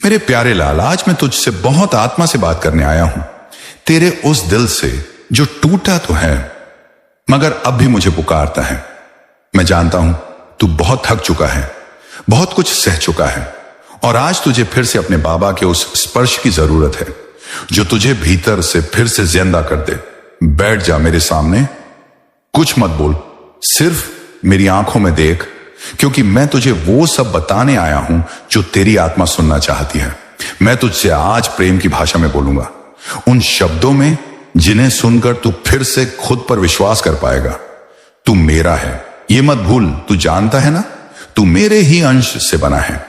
मेरे प्यारे लाल, आज मैं तुझसे बहुत आत्मा से बात करने आया हूं, तेरे उस दिल से जो टूटा तो है मगर अब भी मुझे पुकारता है। मैं जानता हूं तू बहुत थक चुका है, बहुत कुछ सह चुका है और आज तुझे फिर से अपने बाबा के उस स्पर्श की जरूरत है जो तुझे भीतर से फिर से जिंदा कर दे। बैठ जा मेरे सामने, कुछ मत बोल, सिर्फ मेरी आंखों में देख, क्योंकि मैं तुझे वो सब बताने आया हूं जो तेरी आत्मा सुनना चाहती है। मैं तुझसे आज प्रेम की भाषा में बोलूंगा, उन शब्दों में जिन्हें सुनकर तू फिर से खुद पर विश्वास कर पाएगा। तू मेरा है, ये मत भूल। तू जानता है ना, तू मेरे ही अंश से बना है।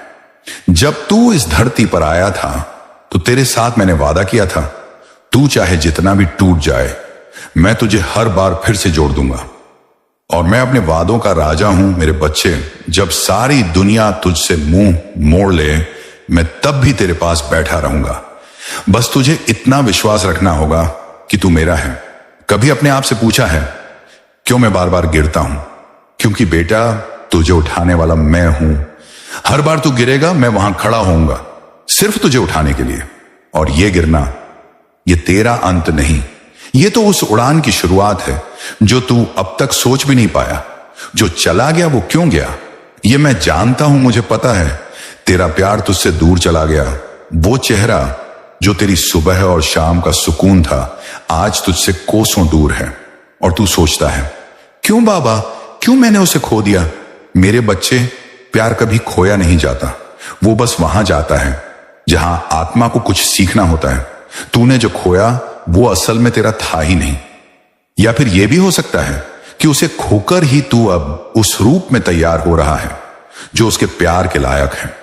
जब तू इस धरती पर आया था तो तेरे साथ मैंने वादा किया था, तू चाहे जितना भी टूट जाए मैं तुझे हर बार फिर से जोड़ दूंगा। और मैं अपने वादों का राजा हूं मेरे बच्चे। जब सारी दुनिया तुझसे मुंह मोड़ ले, मैं तब भी तेरे पास बैठा रहूंगा। बस तुझे इतना विश्वास रखना होगा कि तू मेरा है। कभी अपने आप से पूछा है क्यों मैं बार बार गिरता हूं? क्योंकि बेटा, तुझे उठाने वाला मैं हूं। हर बार तू गिरेगा मैं वहां खड़ा होऊंगा, सिर्फ तुझे उठाने के लिए। और ये गिरना, ये तेरा अंत नहीं, ये तो उस उड़ान की शुरुआत है जो तू अब तक सोच भी नहीं पाया। जो चला गया वो क्यों गया, ये मैं जानता हूं, मुझे पता है। तेरा प्यार तुझसे दूर चला गया। वो चेहरा जो तेरी सुबह और शाम का सुकून था, आज तुझसे कोसों दूर है। और तू सोचता है, क्यों बाबा, क्यों मैंने उसे खो दिया? मेरे बच्चे, प्यार कभी खोया नहीं जाता, वो बस वहां जाता है जहां आत्मा को कुछ सीखना होता है। तूने जो खोया वो असल में तेरा था ही नहीं। या फिर यह भी हो सकता है कि उसे खोकर ही तू अब उस रूप में तैयार हो रहा है जो उसके प्यार के लायक है।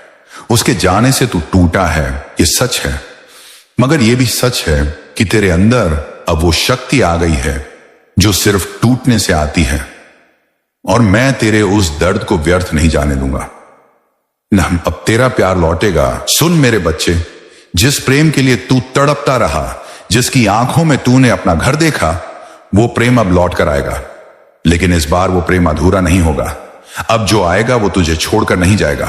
उसके जाने से तू टूटा है, ये सच है। मगर यह भी सच है कि तेरे अंदर अब वो शक्ति आ गई है जो सिर्फ टूटने से आती है। और मैं तेरे उस दर्द को व्यर्थ नहीं जाने दूंगा ना। अब तेरा प्यार लौटेगा। सुन मेरे बच्चे, जिस प्रेम के लिए तू तड़पता रहा, जिसकी आंखों में तूने अपना घर देखा, वो प्रेम अब लौट कर आएगा। लेकिन इस बार वो प्रेम अधूरा नहीं होगा। अब जो आएगा वो तुझे छोड़कर नहीं जाएगा।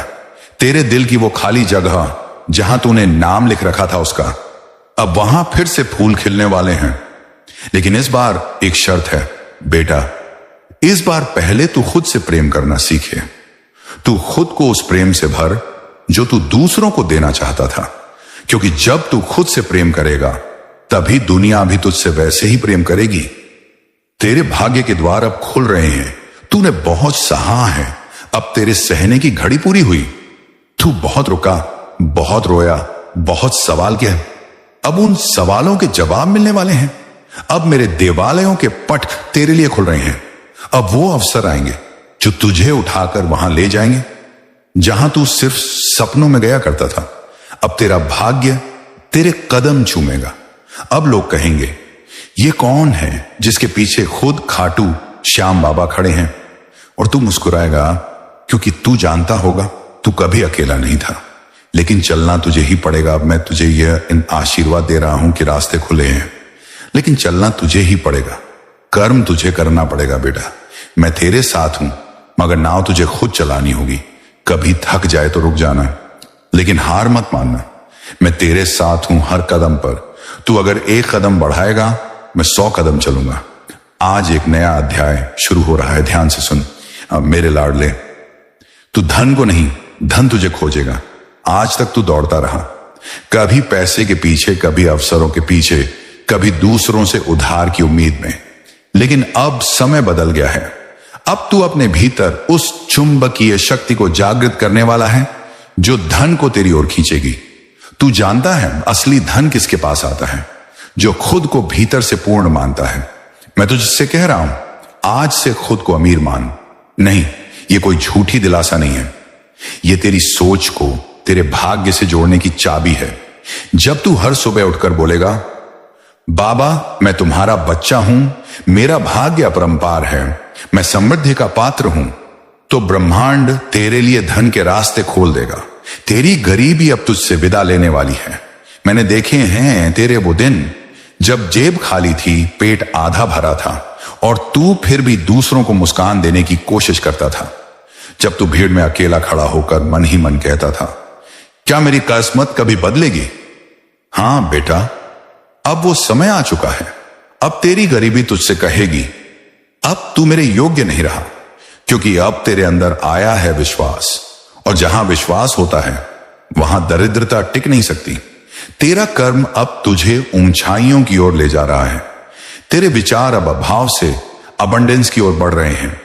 तेरे दिल की वो खाली जगह जहां तूने नाम लिख रखा था उसका, अब वहां फिर से फूल खिलने वाले हैं। लेकिन इस बार एक शर्त है बेटा, इस बार पहले तू खुद से प्रेम करना सीखे। तू खुद को उस प्रेम से भर जो तू दूसरों को देना चाहता था। क्योंकि जब तू खुद से प्रेम करेगा तभी दुनिया भी तुझसे वैसे ही प्रेम करेगी। तेरे भाग्य के द्वार अब खुल रहे हैं। तूने बहुत सहा है, अब तेरे सहने की घड़ी पूरी हुई। तू बहुत रुका, बहुत रोया, बहुत सवाल किया। अब उन सवालों के जवाब मिलने वाले हैं। अब मेरे देवालयों के पट तेरे लिए खुल रहे हैं। अब वो अवसर आएंगे जो तुझे उठाकर वहां ले जाएंगे जहां तू सिर्फ सपनों में गया करता था। अब तेरा भाग्य तेरे कदम चूमेगा। अब लोग कहेंगे, ये कौन है जिसके पीछे खुद खाटू श्याम बाबा खड़े हैं? और तू मुस्कुराएगा, क्योंकि तू जानता होगा तू कभी अकेला नहीं था। लेकिन चलना तुझे ही पड़ेगा। अब मैं तुझे यह इन आशीर्वाद दे रहा हूं कि रास्ते खुले हैं, लेकिन चलना तुझे ही पड़ेगा। कर्म तुझे करना पड़ेगा बेटा। मैं तेरे साथ हूं, मगर नाव तुझे खुद चलानी होगी। कभी थक जाए तो रुक जाना, लेकिन हार मत मानना। मैं तेरे साथ हूं हर कदम पर। तू अगर एक कदम बढ़ाएगा, मैं 100 कदम चलूंगा। आज एक नया अध्याय शुरू हो रहा है, ध्यान से सुन। अब मेरे लाडले, तू धन को नहीं, धन तुझे खोजेगा। आज तक तू दौड़ता रहा, कभी पैसे के पीछे, कभी अवसरों के पीछे, कभी दूसरों से उधार की उम्मीद में। लेकिन अब समय बदल गया है। अब तू अपने भीतर उस चुंबकीय शक्ति को जागृत करने वाला है जो धन को तेरी ओर खींचेगी। तू जानता है असली धन किसके पास आता है? जो खुद को भीतर से पूर्ण मानता है। मैं तुझसे कह रहा हूं, आज से खुद को अमीर मान। नहीं, ये कोई झूठी दिलासा नहीं है। ये तेरी सोच को तेरे भाग्य से जोड़ने की चाबी है। जब तू हर सुबह उठकर बोलेगा, बाबा मैं तुम्हारा बच्चा हूं, मेरा भाग्य अपरंपार है, मैं समृद्धि का पात्र हूं, तो ब्रह्मांड तेरे लिए धन के रास्ते खोल देगा। तेरी गरीबी अब तुझसे विदा लेने वाली है। मैंने देखे हैं तेरे वो दिन जब जेब खाली थी, पेट आधा भरा था और तू फिर भी दूसरों को मुस्कान देने की कोशिश करता था। जब तू भीड़ में अकेला खड़ा होकर मन ही मन कहता था, क्या मेरी किस्मत कभी बदलेगी? हां बेटा, अब वो समय आ चुका है। अब तेरी गरीबी तुझसे कहेगी, अब तू मेरे योग्य नहीं रहा, क्योंकि अब तेरे अंदर आया है विश्वास, और जहां विश्वास होता है वहां दरिद्रता टिक नहीं सकती। तेरा कर्म अब तुझे ऊंचाइयों की ओर ले जा रहा है। तेरे विचार अब अभाव से अबंडेंस की ओर बढ़ रहे हैं।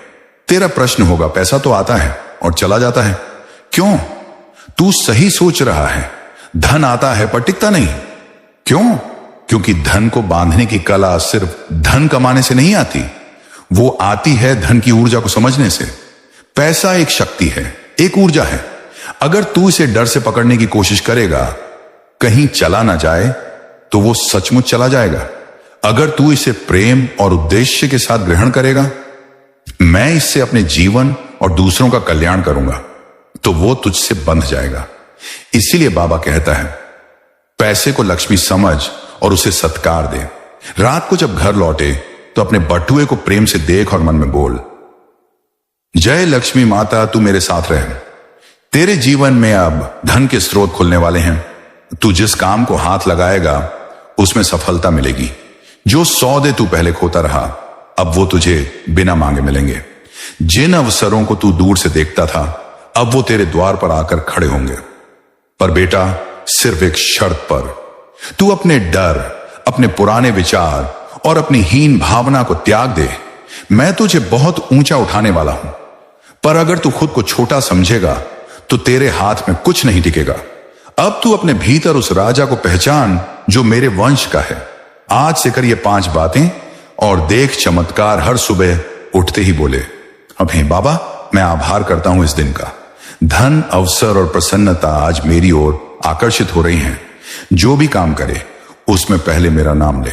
तेरा प्रश्न होगा, पैसा तो आता है और चला जाता है, क्यों? तू सही सोच रहा है, धन आता है पर टिकता नहीं। क्यों? क्योंकि धन को बांधने की कला सिर्फ धन कमाने से नहीं आती, वो आती है धन की ऊर्जा को समझने से। पैसा एक शक्ति है, एक ऊर्जा है। अगर तू इसे डर से पकड़ने की कोशिश करेगा, कहीं चला ना जाए, तो वो सचमुच चला जाएगा। अगर तू इसे प्रेम और उद्देश्य के साथ ग्रहण करेगा, मैं इससे अपने जीवन और दूसरों का कल्याण करूंगा, तो वो तुझसे बंध जाएगा। इसीलिए बाबा कहता है, पैसे को लक्ष्मी समझ और उसे सत्कार दे। रात को जब घर लौटे तो अपने बटुए को प्रेम से देख और मन में बोल, जय लक्ष्मी माता, तू मेरे साथ रहे। तेरे जीवन में अब धन के स्रोत खुलने वाले हैं। तू जिस काम को हाथ लगाएगा उसमें सफलता मिलेगी। जो सौदे तू पहले खोता रहा, अब वो तुझे बिना मांगे मिलेंगे। जिन अवसरों को तू दूर से देखता था, अब वो तेरे द्वार पर आकर खड़े होंगे। पर बेटा, सिर्फ एक शर्त पर। तू अपने डर, अपने पुराने विचार और अपनी हीन भावना को त्याग दे। मैं तुझे बहुत ऊंचा उठाने वाला हूं, पर अगर तू खुद को छोटा समझेगा तो तेरे हाथ में कुछ नहीं टिकेगा। अब तू अपने भीतर उस राजा को पहचान जो मेरे वंश का है। आज से कर ये 5 बातें और देख चमत्कार हर सुबह उठते ही बोले। अब हे बाबा, मैं आभार करता हूं इस दिन का। धन, अवसर और प्रसन्नता आज मेरी ओर आकर्षित हो रही हैं। जो भी काम करे उसमें पहले मेरा नाम ले।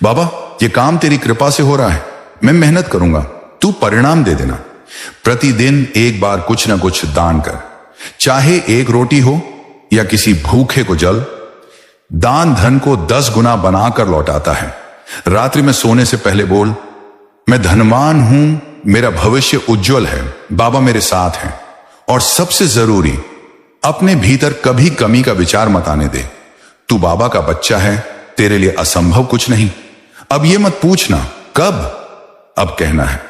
बाबा, ये काम तेरी कृपा से हो रहा है। मैं मेहनत करूंगा, तू परिणाम दे देना। प्रतिदिन एक बार कुछ ना कुछ दान कर, चाहे 1 रोटी हो या किसी भूखे को जल। दान धन को 10 गुना बनाकर लौटाता है। रात्रि में सोने से पहले बोल, मैं धनवान हूं, मेरा भविष्य उज्जवल है, बाबा मेरे साथ हैं। और सबसे जरूरी, अपने भीतर कभी कमी का विचार मत आने दे। तू बाबा का बच्चा है, तेरे लिए असंभव कुछ नहीं। अब ये मत पूछना कब, अब कहना है,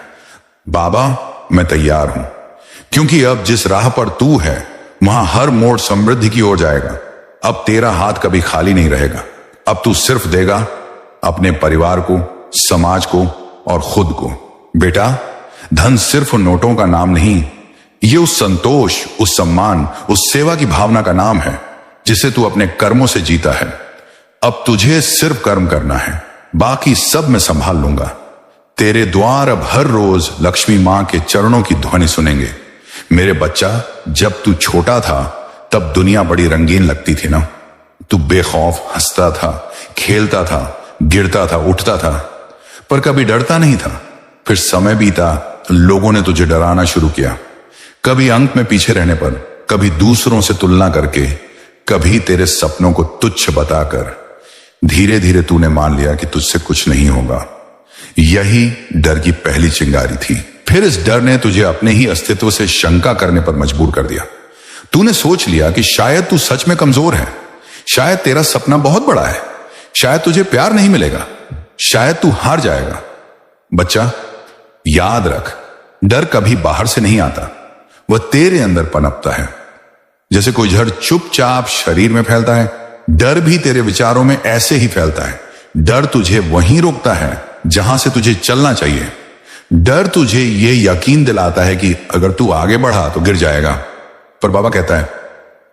बाबा मैं तैयार हूं, क्योंकि अब जिस राह पर तू है वहां हर मोड़ समृद्धि की ओर जाएगा। अब तेरा हाथ कभी खाली नहीं रहेगा। अब तू सिर्फ देगा अपने परिवार को, समाज को और खुद को। बेटा, धन सिर्फ नोटों का नाम नहीं, ये उस संतोष, उस सम्मान, उस सेवा की भावना का नाम है जिसे तू अपने कर्मों से जीता है। अब तुझे सिर्फ कर्म करना है, बाकी सब मैं संभाल लूंगा। तेरे द्वार अब हर रोज लक्ष्मी मां के चरणों की ध्वनि सुनेंगे। मेरे बच्चा, जब तू छोटा था तब दुनिया बड़ी रंगीन लगती थी ना। तू बेखौफ हंसता था, खेलता था, गिरता था, उठता था, पर कभी डरता नहीं था। फिर समय बीता, लोगों ने तुझे डराना शुरू किया। कभी अंक में पीछे रहने पर, कभी दूसरों से तुलना करके, कभी तेरे सपनों को तुच्छ बताकर। धीरे धीरे तूने मान लिया कि तुझसे कुछ नहीं होगा। यही डर की पहली चिंगारी थी। फिर इस डर ने तुझे अपने ही अस्तित्व से शंका करने पर मजबूर कर दिया। तूने सोच लिया कि शायद तू सच में कमजोर है, शायद तेरा सपना बहुत बड़ा है, शायद तुझे प्यार नहीं मिलेगा, शायद तू हार जाएगा। बच्चा, याद रख, डर कभी बाहर से नहीं आता, वह तेरे अंदर पनपता है। जैसे कोई जहर चुपचाप शरीर में फैलता है, डर भी तेरे विचारों में ऐसे ही फैलता है। डर तुझे वहीं रोकता है जहां से तुझे चलना चाहिए। डर तुझे यह यकीन दिलाता है कि अगर तू आगे बढ़ा तो गिर जाएगा, पर बाबा कहता है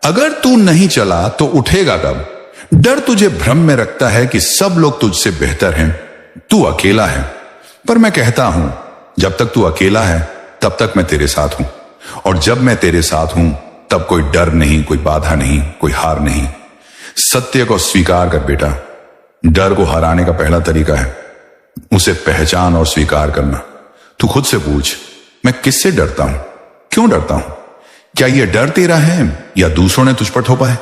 अगर तू नहीं चला तो उठेगा कब। डर तुझे भ्रम में रखता है कि सब लोग तुझसे बेहतर हैं, तू अकेला है। पर मैं कहता हूं, जब तक तू अकेला है तब तक मैं तेरे साथ हूं, और जब मैं तेरे साथ हूं तब कोई डर नहीं, कोई बाधा नहीं, कोई हार नहीं। सत्य को स्वीकार कर बेटा। डर को हराने का पहला तरीका है उसे पहचान और स्वीकार करना। तू खुद से पूछ, मैं किससे डरता हूं, क्यों डरता हूं? क्या यह डर तेरा है या दूसरों ने तुझ पर थोपा है?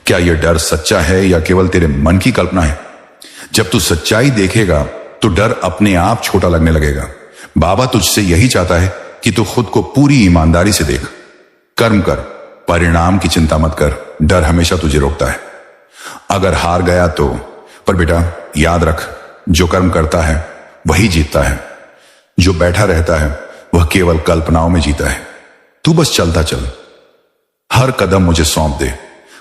क्या यह डर सच्चा है या केवल तेरे मन की कल्पना है? जब तू सच्चाई देखेगा तो डर अपने आप छोटा लगने लगेगा। बाबा तुझसे यही चाहता है कि तू खुद को पूरी ईमानदारी से देख। कर्म कर, परिणाम की चिंता मत कर। डर हमेशा तुझे रोकता है। अगर हार गया तो, पर बेटा याद रख, जो कर्म करता है वही जीतता है। जो बैठा रहता है वह केवल कल्पनाओं में जीता है। तू बस चलता चल, हर कदम मुझे सौंप दे,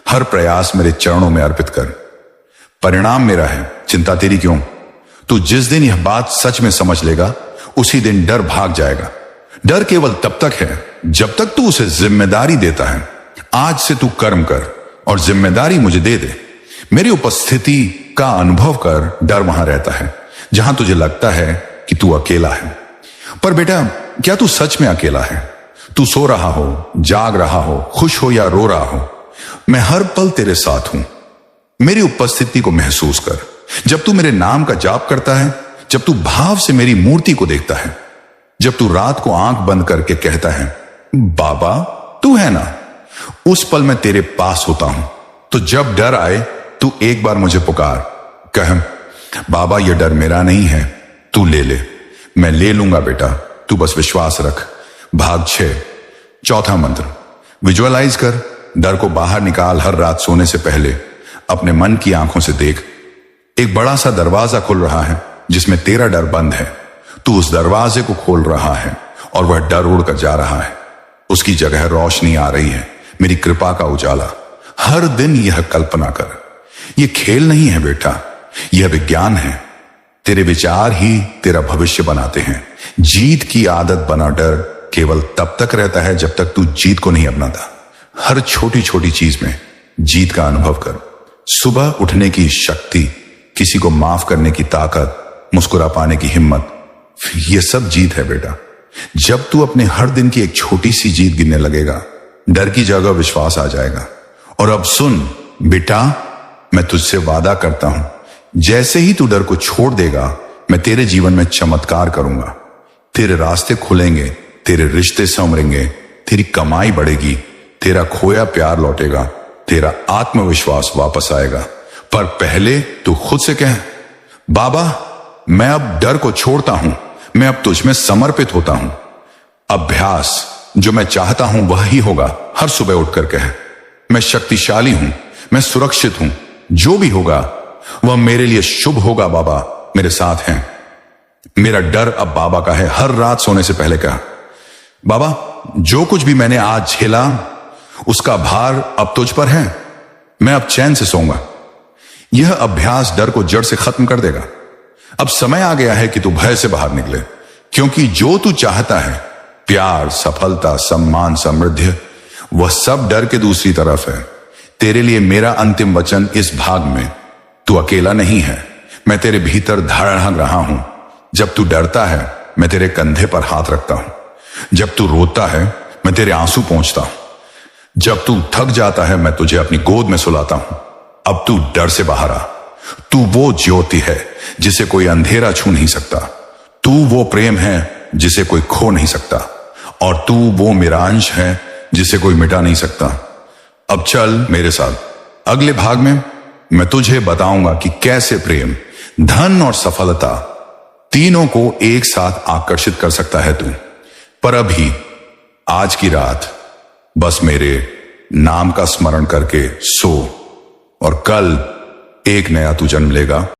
हर प्रयास मेरे चरणों में अर्पित कर। परिणाम मेरा है, चिंता तेरी क्यों। तू जिस दिन यह बात सच में समझ लेगा उसी दिन डर भाग जाएगा। डर केवल तब तक है जब तक तू उसे जिम्मेदारी देता है। आज से तू कर्म कर और जिम्मेदारी मुझे दे दे। मेरी उपस्थिति का अनुभव कर। डर वहां रहता है जहां तुझे लगता है कि तू अकेला है। पर बेटा, क्या तू सच में अकेला है? तू सो रहा हो, जाग रहा हो, खुश हो या रो रहा हो, मैं हर पल तेरे साथ हूं। मेरी उपस्थिति को महसूस कर। जब तू मेरे नाम का जाप करता है, जब तू भाव से मेरी मूर्ति को देखता है, जब तू रात को आंख बंद करके कहता है बाबा तू है ना, उस पल मैं तेरे पास होता हूं। तो जब डर आए तू एक बार मुझे पुकार, कह बाबा ये डर मेरा नहीं है, तू ले ले। मैं ले लूंगा बेटा, तू बस विश्वास रख। भाग 6, चौथा मंत्र। विजुअलाइज कर, डर को बाहर निकाल। हर रात सोने से पहले अपने मन की आंखों से देख, एक बड़ा सा दरवाजा खुल रहा है जिसमें तेरा डर बंद है। तू उस दरवाजे को खोल रहा है और वह डर उड़कर जा रहा है। उसकी जगह रोशनी आ रही है, मेरी कृपा का उजाला। हर दिन यह कल्पना कर। यह खेल नहीं है बेटा, यह विज्ञान है। तेरे विचार ही तेरा भविष्य बनाते हैं। जीत की आदत बना। डर केवल तब तक रहता है जब तक तू जीत को नहीं अपनाता। हर छोटी छोटी चीज में जीत का अनुभव कर। सुबह उठने की शक्ति, किसी को माफ करने की ताकत, मुस्कुरा पाने की हिम्मत, यह सब जीत है बेटा। जब तू अपने हर दिन की एक छोटी सी जीत गिनने लगेगा, डर की जगह विश्वास आ जाएगा। और अब सुन बेटा, मैं तुझसे वादा करता हूं, जैसे ही तू डर को छोड़ देगा, मैं तेरे जीवन में चमत्कार करूंगा। तेरे रास्ते खुलेंगे, तेरे रिश्ते संवरेंगे, तेरी कमाई बढ़ेगी, तेरा खोया प्यार लौटेगा, तेरा आत्मविश्वास वापस आएगा। पर पहले तू खुद से कह, बाबा मैं अब डर को छोड़ता हूं, मैं अब तुझ में समर्पित होता हूं। अभ्यास, जो मैं चाहता हूं वही होगा। हर सुबह उठकर कह, मैं शक्तिशाली हूं, मैं सुरक्षित हूं, जो भी होगा वह मेरे लिए शुभ होगा। बाबा मेरे साथ हैं। मेरा डर अब बाबा का है। हर रात सोने से पहले कहा, बाबा जो कुछ भी मैंने आज झेला उसका भार अब तुझ पर है, मैं अब चैन से सोऊंगा। यह अभ्यास डर को जड़ से खत्म कर देगा। अब समय आ गया है कि तू भय से बाहर निकले, क्योंकि जो तू चाहता है, प्यार, सफलता, सम्मान, समृद्धि, वह सब डर के दूसरी तरफ है। तेरे लिए मेरा अंतिम वचन इस भाग में, तू अकेला नहीं है, मैं तेरे भीतर धड़क रहा हूं। जब तू डरता है मैं तेरे कंधे पर हाथ रखता हूं। जब तू रोता है मैं तेरे आंसू पोंछता हूं। जब तू थक जाता है मैं तुझे अपनी गोद में सुलाता हूं। अब तू डर से बाहर आ। तू वो ज्योति है जिसे कोई अंधेरा छू नहीं सकता। तू वो प्रेम है जिसे कोई खो नहीं सकता। और तू वो मेरा अंश है जिसे कोई मिटा नहीं सकता। अब चल मेरे साथ। अगले भाग में मैं तुझे बताऊंगा कि कैसे प्रेम, धन और सफलता तीनों को एक साथ आकर्षित कर सकता है तू। पर अभी आज की रात बस मेरे नाम का स्मरण करके सो, और कल एक नया तू जन्म लेगा।